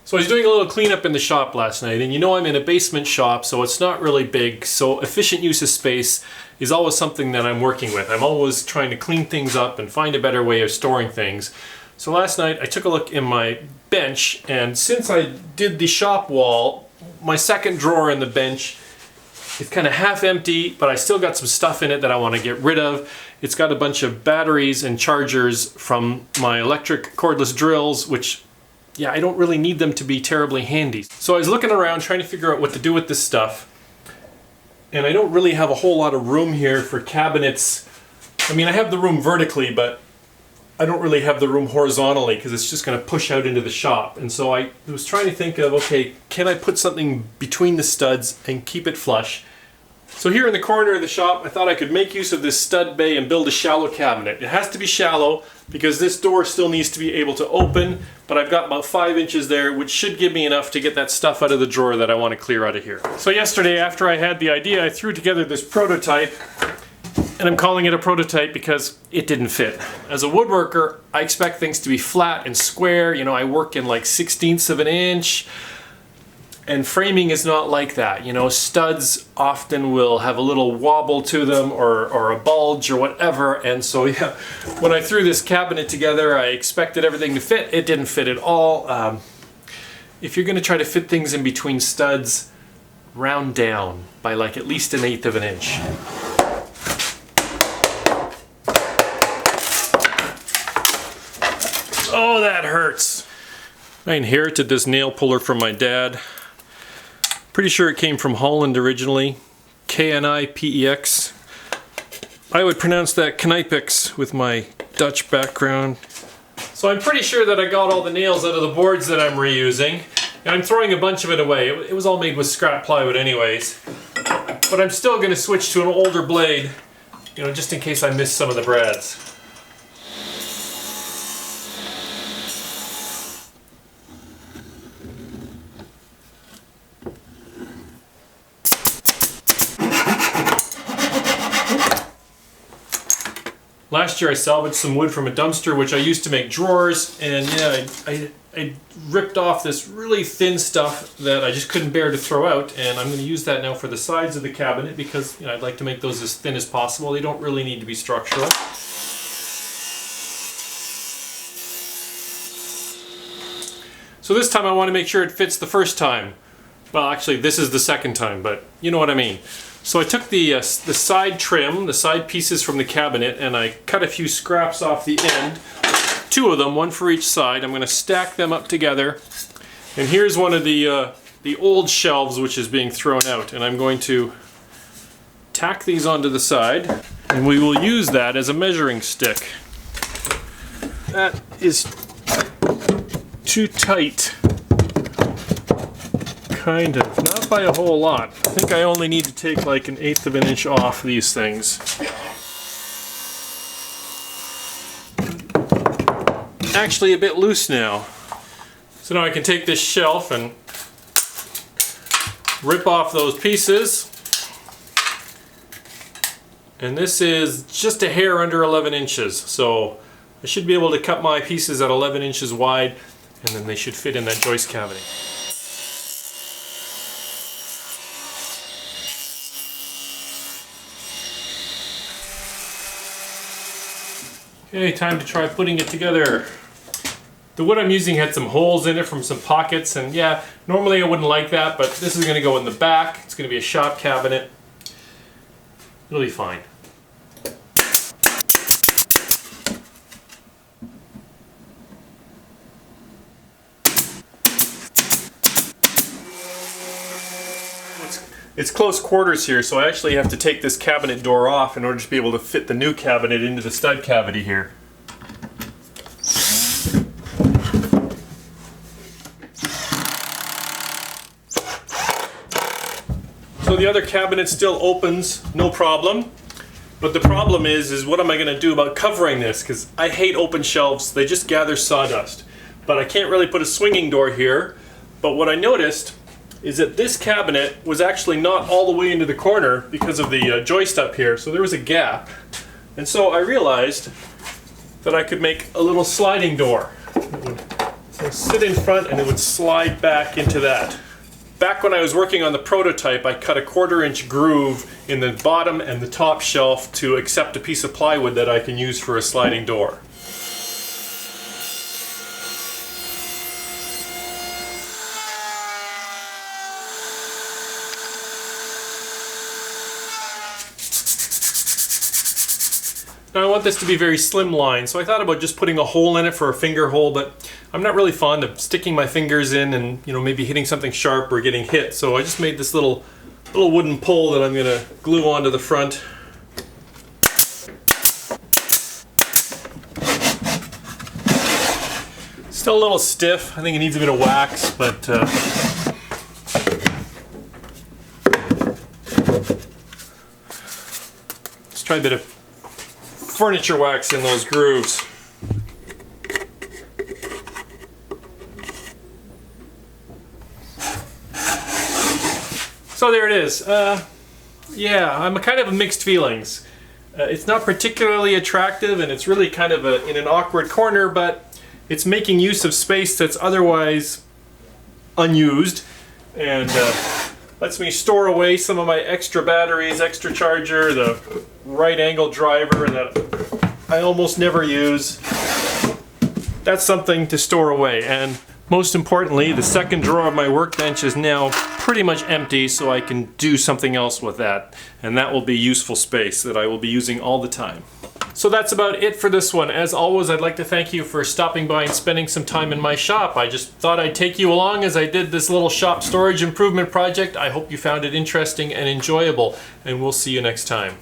So I was doing a little cleanup in the shop last night, and you know I'm in a basement shop, so it's not really big, so efficient use of space is always something that I'm working with. I'm always trying to clean things up and find a better way of storing things. So last night I took a look in my bench, and since I did the shop wall, my second drawer in the bench is kind of half empty, but I still got some stuff in it that I want to get rid of. It's got a bunch of batteries and chargers from my electric cordless drills, which yeah, I don't really need them to be terribly handy. So I was looking around trying to figure out what to do with this stuff. And I don't really have a whole lot of room here for cabinets. I mean, I have the room vertically, but I don't really have the room horizontally because it's just going to push out into the shop. And so I was trying to think of, okay, can I put something between the studs and keep it flush? So here in the corner of the shop, I thought I could make use of this stud bay and build a shallow cabinet. It has to be shallow because this door still needs to be able to open, but I've got about 5 inches there, which should give me enough to get that stuff out of the drawer that I want to clear out of here. So yesterday, after I had the idea, I threw together this prototype, and I'm calling it a prototype because it didn't fit. As a woodworker, I expect things to be flat and square. You know, I work in like 1/16 of an inch. And framing is not like that. You know, studs often will have a little wobble to them or a bulge or whatever. And so yeah, when I threw this cabinet together, I expected everything to fit. It didn't fit at all. If you're gonna try to fit things in between studs, round down by like at least 1/8 of an inch. Oh, that hurts. I inherited this nail puller from my dad. Pretty sure it came from Holland originally. K-N-I-P-E-X. I would pronounce that Knijpex with my Dutch background. So I'm pretty sure that I got all the nails out of the boards that I'm reusing. And I'm throwing a bunch of it away. It was all made with scrap plywood anyways. But I'm still going to switch to an older blade, you know, just in case I miss some of the brads. Last year I salvaged some wood from a dumpster which I used to make drawers, and yeah, I ripped off this really thin stuff that I just couldn't bear to throw out, and I'm going to use that now for the sides of the cabinet because, you know, I'd like to make those as thin as possible. They don't really need to be structural. So this time I want to make sure it fits the first time. Well, actually this is the second time, but you know what I mean. So I took the side trim, the side pieces from the cabinet, and I cut a few scraps off the end. 2 of them, 1 for each side. I'm going to stack them up together. And here's one of the old shelves which is being thrown out. And I'm going to tack these onto the side. And we will use that as a measuring stick. That is too tight. Kind of. Not by a whole lot. I think I only need to take like 1/8 of an inch off these things. Actually a bit loose now. So now I can take this shelf and rip off those pieces. And this is just a hair under 11 inches. So I should be able to cut my pieces at 11 inches wide, and then they should fit in that joist cavity. Okay, time to try putting it together. The wood I'm using had some holes in it from some pockets, and yeah, normally I wouldn't like that, but this is going to go in the back. It's going to be a shop cabinet. It'll be fine. It's close quarters here, so I actually have to take this cabinet door off in order to be able to fit the new cabinet into the stud cavity here. So the other cabinet still opens, no problem. But the problem is what am I going to do about covering this? Because I hate open shelves, they just gather sawdust. But I can't really put a swinging door here. But what I noticed is that this cabinet was actually not all the way into the corner because of the joist up here, so there was a gap. And so I realized that I could make a little sliding door that would So sit in front and it would slide back into that. Back when I was working on the prototype, I cut a 1/4 inch groove in the bottom and the top shelf to accept a piece of plywood that I can use for a sliding door. Now I want this to be very slimline, so I thought about just putting a hole in it for a finger hole, but I'm not really fond of sticking my fingers in and, you know, maybe hitting something sharp or getting hit. So I just made this little wooden pole that I'm going to glue onto the front. Still a little stiff. I think it needs a bit of wax, but let's try a bit of furniture wax in those grooves. So there it is. Yeah, I'm kind of mixed feelings. It's not particularly attractive and it's really kind of in an awkward corner, but it's making use of space that's otherwise unused and lets me store away some of my extra batteries, extra charger, the right angle driver that I almost never use. That's something to store away. And most importantly, the second drawer of my workbench is now pretty much empty, so I can do something else with that. And that will be useful space that I will be using all the time. So that's about it for this one. As always, I'd like to thank you for stopping by and spending some time in my shop. I just thought I'd take you along as I did this little shop storage improvement project. I hope you found it interesting and enjoyable, and we'll see you next time.